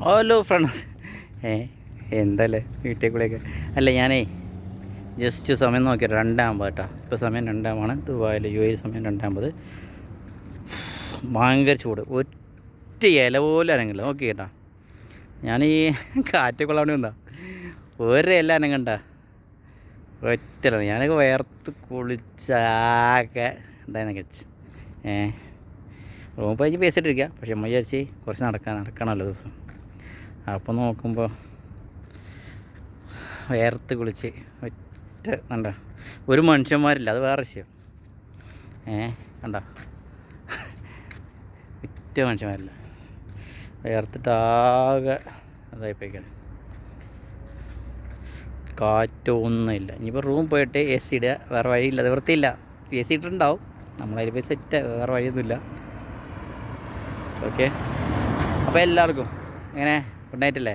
Hello friends. എന്തല്ലേ വീട്ടിൽ കൂടെയൊക്കെ അല്ല, ഞാനേ ജസ്റ്റ് സമയം നോക്കിയിട്ട് 2:50 കേട്ടോ. ഇപ്പോൾ സമയം 2:00 ദുബായിൽ UAE സമയം 2:50. ഭയങ്കര ചൂട്, ഒറ്റ ഇല പോലും അനങ്ങില്ല. നോക്കി കേട്ടോ, ഞാൻ ഈ കാറ്റ് കൊള്ളാൻ വേണ്ടി വന്നാ, ഒരു ഇല അനങ്ങണ്ട, ഒറ്റ. ഞാനൊക്കെ വേർത്ത് കുളിച്ചാക്കെ എന്തായെന്നൊക്കെ വെച്ച് റൂം പോയി പൈസ ഇട്ടിരിക്കുക. പക്ഷെ അമ്മ വിചാരിച്ച് കുറച്ച് നടക്കണമല്ലോ ദിവസം. അപ്പോൾ നോക്കുമ്പോൾ വേർത്ത് കുളിച്ച് ഒറ്റ കണ്ട, ഒരു മനുഷ്യന്മാരില്ല, അത് വേറെ വിഷയം. കണ്ട, ഒറ്റ മനുഷ്യന്മാരില്ല, വേർത്തിട്ടാകെ അതായിപ്പോയിക്കാണ്. കാറ്റൊന്നുമില്ല. ഇനിയിപ്പോൾ റൂം പോയിട്ട് AC ഇടുക, വേറെ വഴിയില്ല, അത് വൃത്തിയില്ല. AC ഇട്ടിട്ടുണ്ടാവും, നമ്മളതിൽ പോയി സെറ്റ്, വേറെ വഴിയൊന്നുമില്ല. ഓക്കെ, അപ്പോൾ എല്ലാവർക്കും എങ്ങനെ ഗുഡ് നൈറ്റ് അല്ലേ.